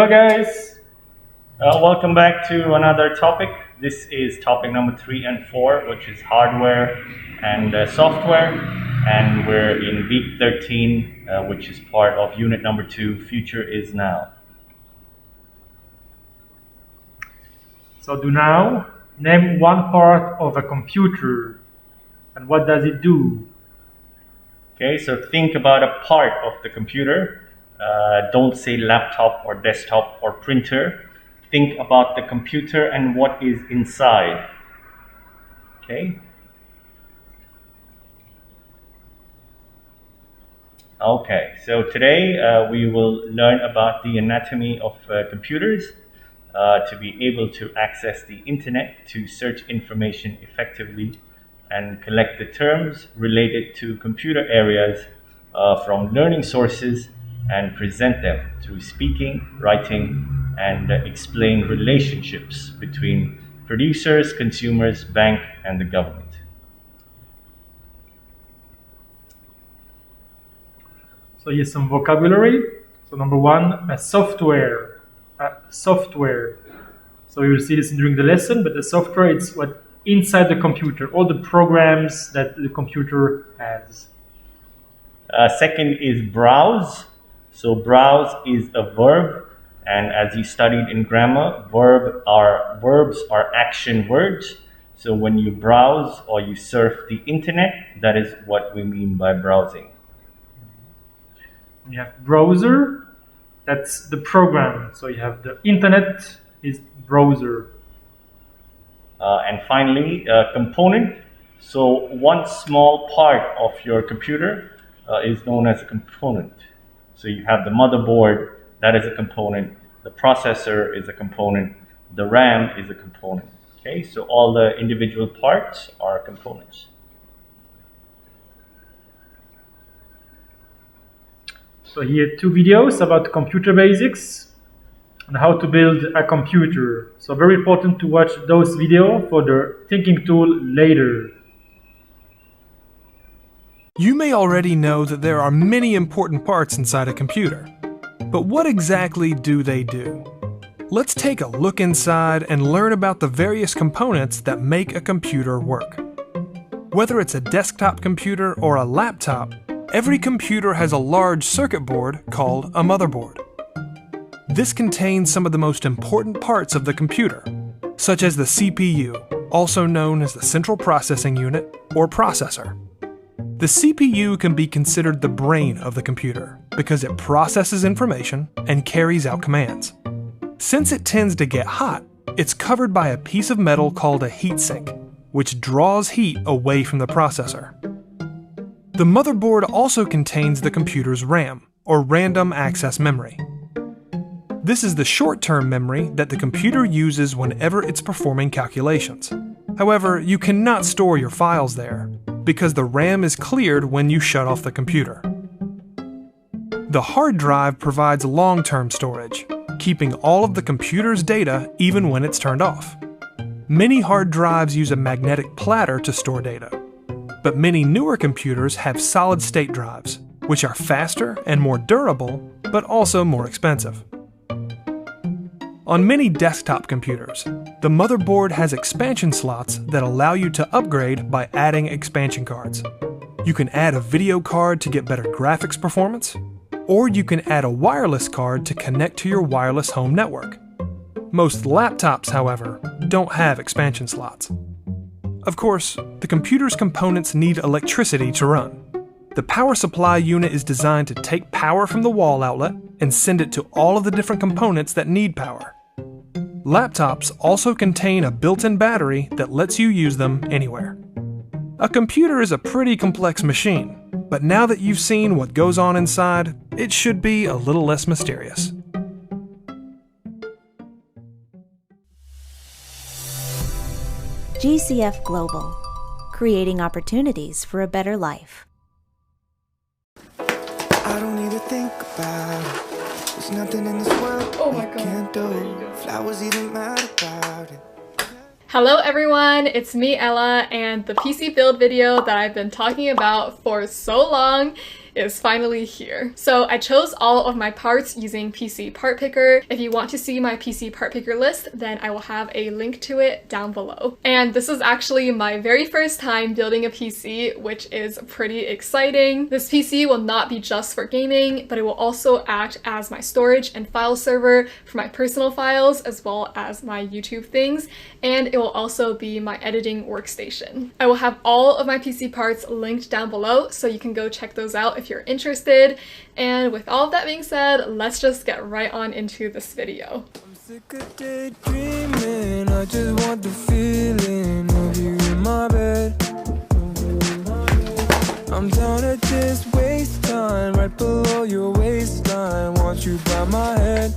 guys, welcome back to another topic. This is topic number 3 and 4, which is hardware and software, and we're in week 13, which is part of unit number 2, Future is Now. So do now name one part of a computer and what does it do? Okay, so think about a part of the computer. Don't say laptop or desktop or printer. Think about the computer and what is inside. Okay. Okay, so today we will learn about the anatomy of computers to be able to access the internet to search information effectively and collect the terms related to computer areas from learning sources and present them through speaking, writing, and explain relationships between producers, consumers, bank, and the government. So here's some vocabulary. So number 1, a software. So you will see this during the lesson, but the software is what inside the computer, all the programs that the computer has. Second is browse. So browse is a verb, and as you studied in grammar, verbs are action words. So when you browse or you surf the internet, that is what we mean by browsing. You have browser, that's the program. So you have the internet is browser. And finally, component. So one small part of your computer is known as a component. So you have the motherboard, that is a component. The processor is a component. The RAM is a component. Okay, so all the individual parts are components. So here 2 videos about computer basics and how to build a computer. So very important to watch those videos for the thinking tool later. You may already know that there are many important parts inside a computer. But what exactly do they do? Let's take a look inside and learn about the various components that make a computer work. Whether it's a desktop computer or a laptop, every computer has a large circuit board called a motherboard. This contains some of the most important parts of the computer, such as the CPU, also known as the Central Processing Unit or processor. The CPU can be considered the brain of the computer because it processes information and carries out commands. Since it tends to get hot, it's covered by a piece of metal called a heatsink, which draws heat away from the processor. The motherboard also contains the computer's RAM, or random access memory. This is the short-term memory that the computer uses whenever it's performing calculations. However, you cannot store your files there, because the RAM is cleared when you shut off the computer. The hard drive provides long-term storage, keeping all of the computer's data even when it's turned off. Many hard drives use a magnetic platter to store data, but many newer computers have solid-state drives, which are faster and more durable, but also more expensive. On many desktop computers, the motherboard has expansion slots that allow you to upgrade by adding expansion cards. You can add a video card to get better graphics performance, or you can add a wireless card to connect to your wireless home network. Most laptops, however, don't have expansion slots. Of course, the computer's components need electricity to run. The power supply unit is designed to take power from the wall outlet and send it to all of the different components that need power. Laptops also contain a built-in battery that lets you use them anywhere. A computer is a pretty complex machine, but now that you've seen what goes on inside, it should be a little less mysterious. GCF Global, creating opportunities for a better life. I don't even think about it. There's nothing in this world we can't do. Flowers even matter about it. Hello everyone, it's me Ella, and the PC build video that I've been talking about for so long is finally here. So I chose all of my parts using PC Part Picker. If you want to see my PC Part Picker list, then I will have a link to it down below. And this is actually my very first time building a PC, which is pretty exciting. This PC will not be just for gaming, but it will also act as my storage and file server for my personal files as well as my YouTube things, and it will also be my editing workstation. I will have all of my PC parts linked down below, so you can go check those out if you're interested. And with all of that being said, let's just get right on into this video. I'm sick of daydreaming, I just want the feeling of you in my bed. I'm down to just waste time right below your waistline. Want you by my head.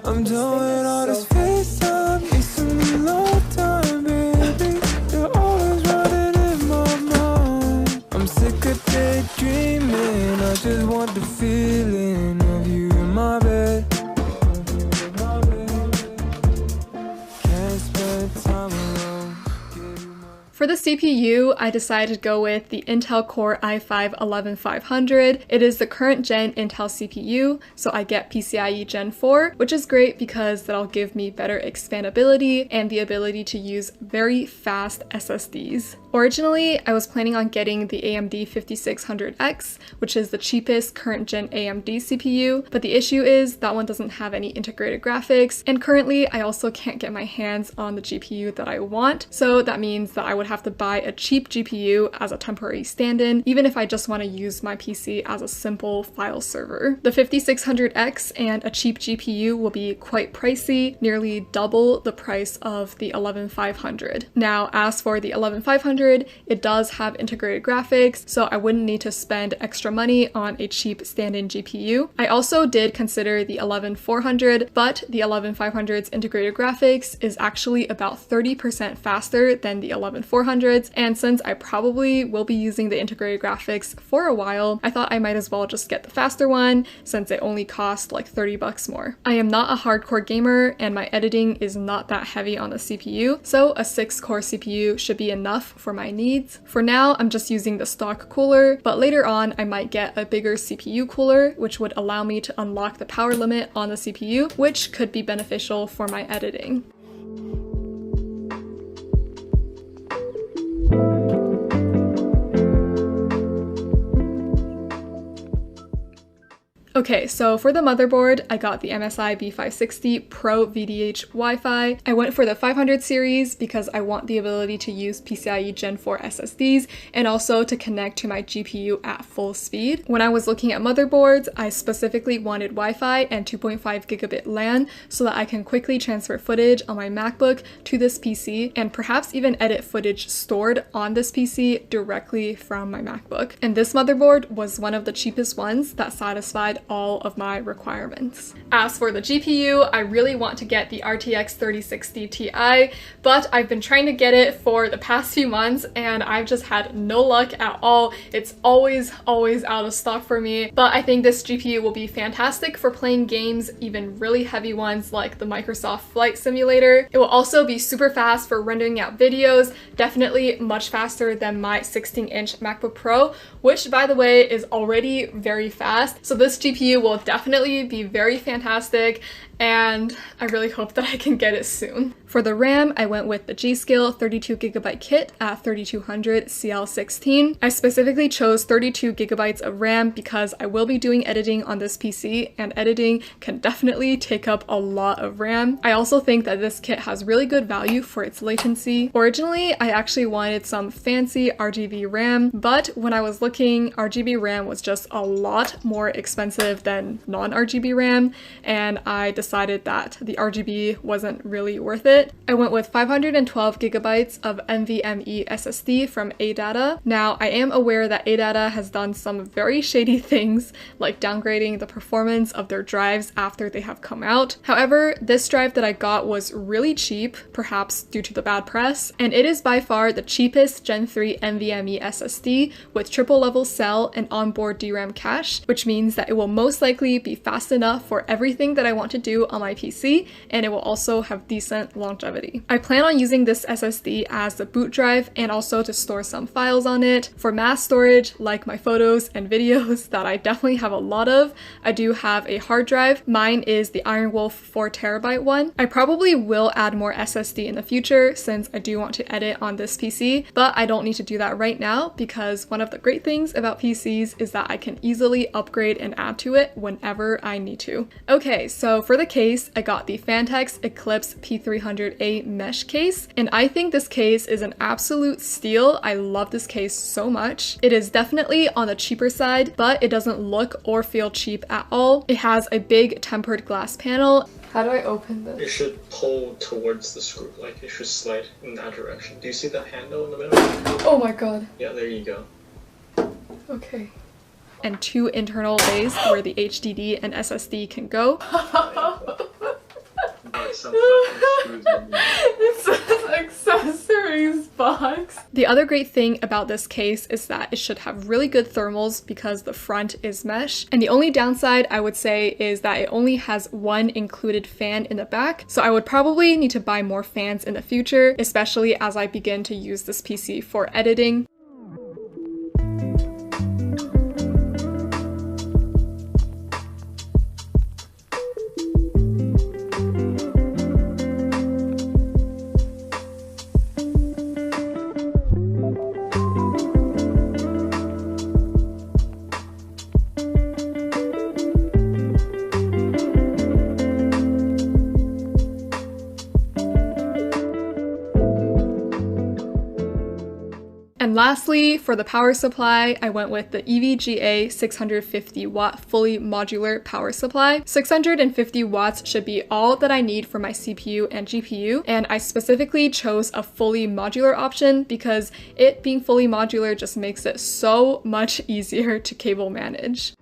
I'm done with all this FaceTime, need some alone time, baby. You're always running in my mind. I'm sick of daydreaming, I just want the feeling of you in my bed. Can't spend time alone. For the CPU, I decided to go with the Intel Core i5-11500. It is the current gen Intel CPU, so I get PCIe Gen 4, which is great because that'll give me better expandability and the ability to use very fast SSDs. Originally, I was planning on getting the AMD 5600X, which is the cheapest current gen AMD CPU, but the issue is that one doesn't have any integrated graphics, and currently I also can't get my hands on the GPU that I want, so that means that I would have to buy a cheap GPU as a temporary stand-in, even if I just want to use my PC as a simple file server. The 5600X and a cheap GPU will be quite pricey, nearly double the price of the 11500. Now, as for the 11500, it does have integrated graphics, so I wouldn't need to spend extra money on a cheap stand-in GPU. I also did consider the 11400, but the 11500's integrated graphics is actually about 30% faster than the 11400's, and since I probably will be using the integrated graphics for a while, I thought I might as well just get the faster one since it only cost like 30 bucks more. I am not a hardcore gamer and my editing is not that heavy on the CPU, so a 6-core CPU should be enough for my needs. For now, I'm just using the stock cooler, but later on I might get a bigger CPU cooler, which would allow me to unlock the power limit on the CPU, which could be beneficial for my editing. Okay, so for the motherboard, I got the MSI B560 Pro VDH Wi-Fi. I went for the 500 series because I want the ability to use PCIe Gen 4 SSDs and also to connect to my GPU at full speed. When I was looking at motherboards, I specifically wanted Wi-Fi and 2.5 gigabit LAN so that I can quickly transfer footage on my MacBook to this PC and perhaps even edit footage stored on this PC directly from my MacBook. And this motherboard was one of the cheapest ones that satisfied all of my requirements. As for the GPU, I really want to get the RTX 3060 Ti, but I've been trying to get it for the past few months and I've just had no luck at all. It's always out of stock for me, but I think this GPU will be fantastic for playing games, even really heavy ones like the Microsoft Flight Simulator. It will also be super fast for rendering out videos, definitely much faster than my 16-inch MacBook Pro, which by the way is already very fast. So this GPU will definitely be very fantastic and I really hope that I can get it soon. For the RAM, I went with the G.Skill 32GB kit at 3200 CL16. I specifically chose 32GB of RAM because I will be doing editing on this PC and editing can definitely take up a lot of RAM. I also think that this kit has really good value for its latency. Originally, I actually wanted some fancy RGB RAM, but when I was looking, RGB RAM was just a lot more expensive than non-RGB RAM, and I decided that the RGB wasn't really worth it. I went with 512GB of NVMe SSD from ADATA. Now, I am aware that ADATA has done some very shady things, like downgrading the performance of their drives after they have come out. However, this drive that I got was really cheap, perhaps due to the bad press, and it is by far the cheapest Gen 3 NVMe SSD with triple level cell and onboard DRAM cache, which means that it will most likely be fast enough for everything that I want to do CPU on my PC, and it will also have decent longevity. I plan on using this SSD as the boot drive and also to store some files on it. For mass storage, like my photos and videos that I definitely have a lot of, I do have a hard drive. Mine is the Ironwolf 4TB one. I probably will add more SSD in the future since I do want to edit on this PC, but I don't need to do that right now because one of the great things about PCs is that I can easily upgrade and add to it whenever I need to. Okay, so for the case, I got the Fantex Eclipse P300A mesh case, and I think this case is an absolute steal. I love this case so much. It is definitely on the cheaper side, but it doesn't look or feel cheap at all. It has a big tempered glass panel. How do I open this? It should pull towards the screw, like it should slide in that direction. Do you see the handle in the middle? Oh my god. Yeah, there you go. Okay. And 2 internal bays where the HDD and SSD can go. It says accessories box. The other great thing about this case is that it should have really good thermals because the front is mesh. And the only downside I would say is that it only has 1 included fan in the back. So I would probably need to buy more fans in the future, especially as I begin to use this PC for editing. And lastly, for the power supply, I went with the EVGA 650 watt fully modular power supply. 650 watts should be all that I need for my CPU and GPU, and I specifically chose a fully modular option because it being fully modular just makes it so much easier to cable manage.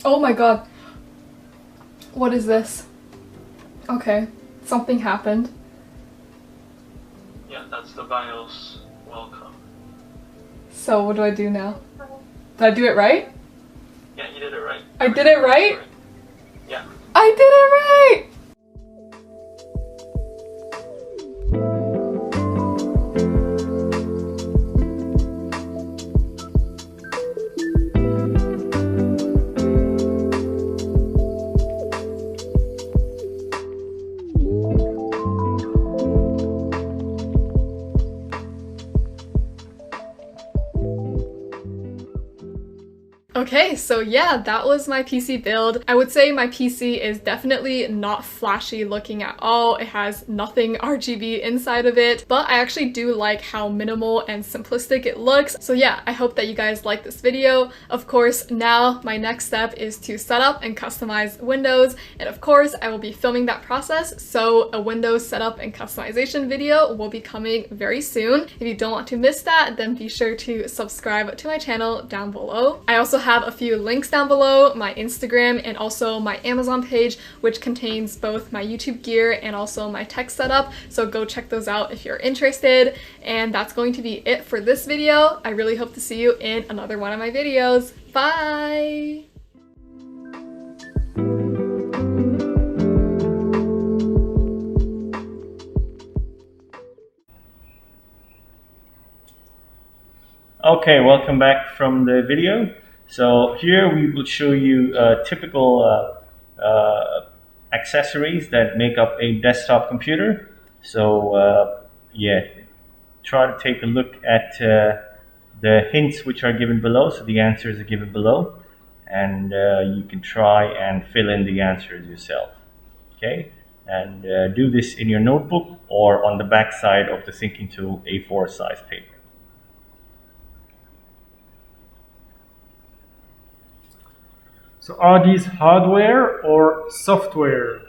Oh my god. What is this? Okay, something happened. Yeah, that's the BIOS. Welcome. So what do I do now? Did I do it right? Yeah, you did it right. I did it right? Yeah. I did it right! Okay, so yeah, that was my PC build. I would say my PC is definitely not flashy looking at all. It has nothing RGB inside of it, but I actually do like how minimal and simplistic it looks. So yeah, I hope that you guys like this video. Of course, now my next step is to set up and customize Windows, and of course, I will be filming that process, so a Windows setup and customization video will be coming very soon. If you don't want to miss that, then be sure to subscribe to my channel down below. I also have a few links down below, my Instagram and also my Amazon page, which contains both my YouTube gear and also my tech setup, so go check those out if you're interested. And that's going to be it for this video. I really hope to see you in another one of my videos. Bye! Okay, welcome back from the video. So here we will show you typical accessories that make up a desktop computer. So yeah, try to take a look at the hints which are given below. So the answers are given below, and you can try and fill in the answers yourself. Okay, and do this in your notebook or on the back side of the thinking tool A4 size paper. So are these hardware or software?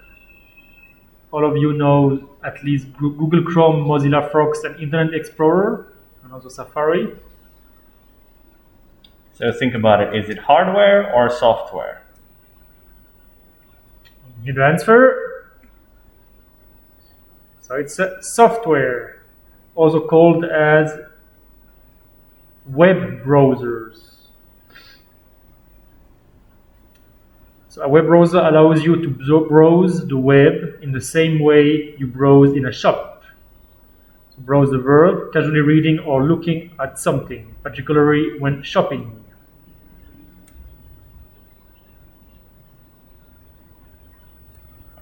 All of you know at least Google Chrome, Mozilla Firefox, and Internet Explorer, and also Safari. So think about it. Is it hardware or software? You need to answer. So it's a software, also called as web browsers. So a web browser allows you to browse the web in the same way you browse in a shop. So browse the world, casually reading or looking at something, particularly when shopping.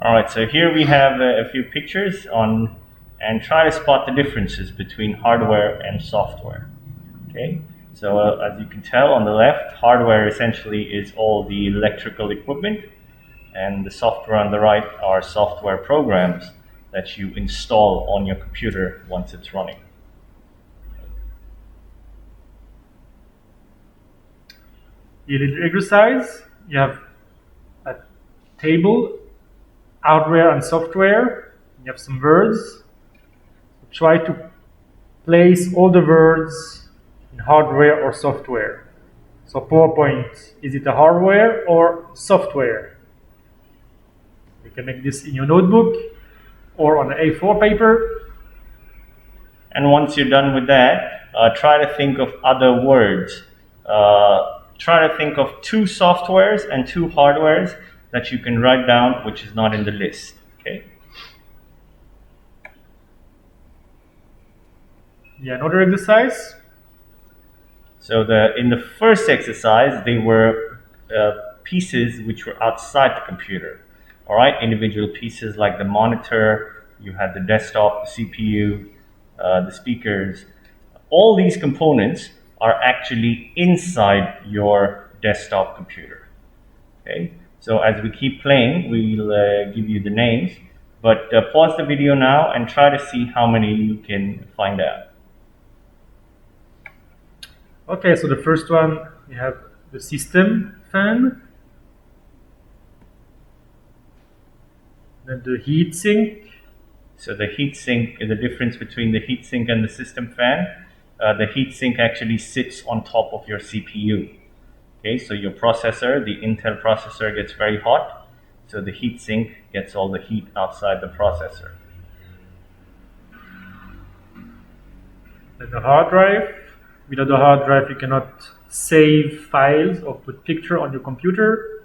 Alright, so here we have a few pictures on, and try to spot the differences between hardware and software. Okay, so as you can tell on the left, hardware essentially is all the electrical equipment, and the software on the right are software programs that you install on your computer once it's running. A little exercise, you have a table, hardware and software, you have some words. Try to place all the words in hardware or software. So PowerPoint, is it a hardware or software? You can make this in your notebook or on an A4 paper. And once you're done with that, try to think of other words. Try to think of 2 softwares and 2 hardwares that you can write down, which is not in the list. Okay. Yeah, another exercise. So in the first exercise, they were pieces which were outside the computer. All right, individual pieces like the monitor, you had the desktop, the CPU, the speakers. All these components are actually inside your desktop computer. Okay, so as we keep playing, we'll give you the names, but pause the video now and try to see how many you can find out. Okay, so the first one, you have the system fan, then the heat sink. So the heat sink is the difference between the heat sink and the system fan. The heat sink actually sits on top of your CPU. Okay, so your processor, the Intel processor, gets very hot, so the heat sink gets all the heat outside the processor. Then the hard drive. Without the hard drive, you cannot save files or put picture on your computer.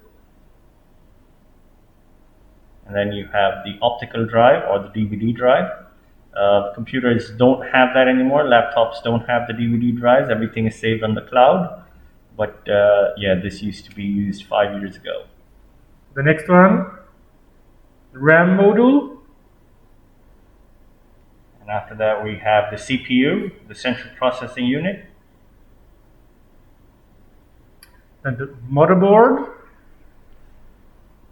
And then you have the optical drive or the DVD drive. Computers don't have that anymore. Laptops don't have the DVD drives. Everything is saved on the cloud. But yeah, this used to be used 5 years ago. The next one, the RAM module. And after that, we have the CPU, the central processing unit. And the motherboard.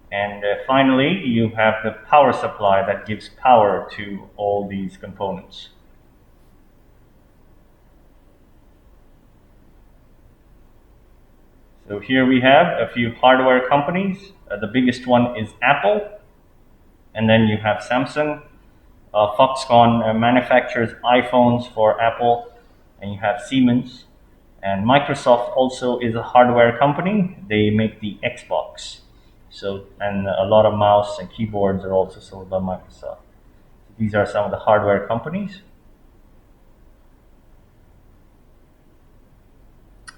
And finally, you have the power supply that gives power to all these components. So here we have a few hardware companies. The biggest one is Apple. And then you have Samsung. Foxconn manufactures iPhones for Apple. And you have Siemens. And Microsoft also is a hardware company. They make the Xbox. So, and a lot of mouse and keyboards are also sold by Microsoft. These are some of the hardware companies.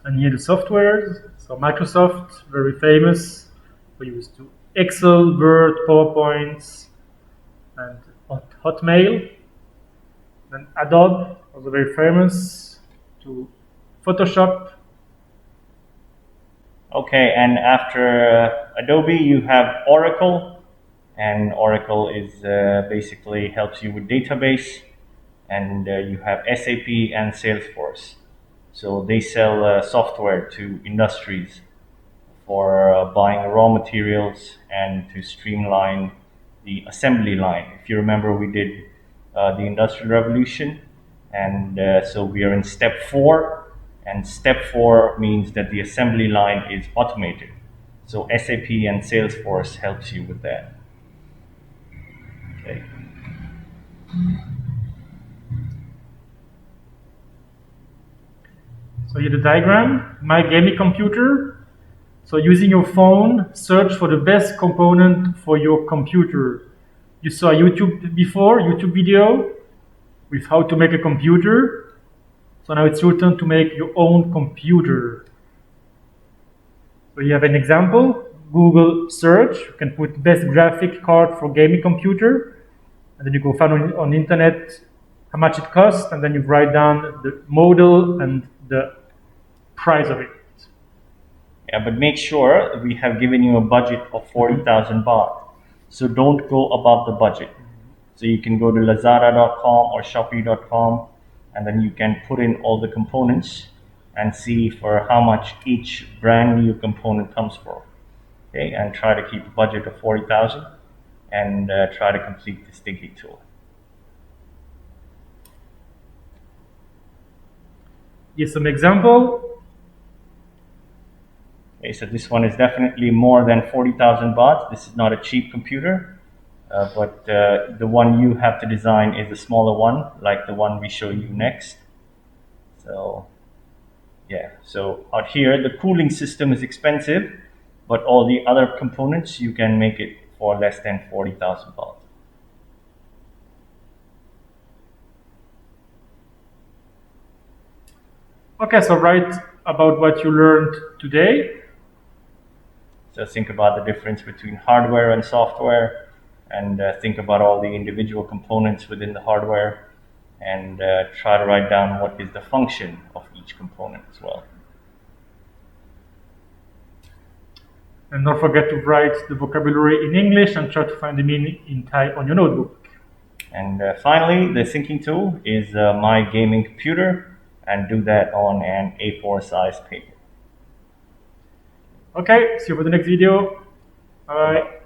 And here the softwares. So Microsoft, very famous. We used to Excel, Word, PowerPoint, and Hotmail. Then Adobe, also very famous, to Photoshop. Okay, and after Adobe, you have Oracle, and Oracle is basically helps you with database, and you have SAP and Salesforce. So they sell software to industries for buying raw materials and to streamline the assembly line. If you remember, we did the Industrial Revolution, and so we are in step 4. And step 4 means that the assembly line is automated. So SAP and Salesforce helps you with that. Okay. So here the diagram, my gaming computer. So using your phone, search for the best component for your computer. You saw YouTube video with how to make a computer. So now it's your turn to make your own computer. So you have an example, Google search, you can put best graphic card for gaming computer, and then you go find on the internet how much it costs, and then you write down the model and the price of it. Yeah, but make sure we have given you a budget of 40,000 baht. So don't go above the budget. So you can go to lazada.com or shopee.com, and then you can put in all the components and see for how much each brand new component comes for. Okay, and try to keep a budget of 40,000 and try to complete this thinking tool. Here's some example. Okay, so this one is definitely more than 40,000 baht. This is not a cheap computer, but the one you have to design is a smaller one, like the one we show you next. So, yeah, so out here, the cooling system is expensive, but all the other components, you can make it for less than 40,000 baht. Okay, so write about what you learned today. So think about the difference between hardware and software, and think about all the individual components within the hardware, and try to write down what is the function of each component as well. And don't forget to write the vocabulary in English and try to find the meaning in Thai on your notebook. And finally, the thinking tool is my gaming computer, and do that on an A4 size paper. Okay, see you for the next video. Bye.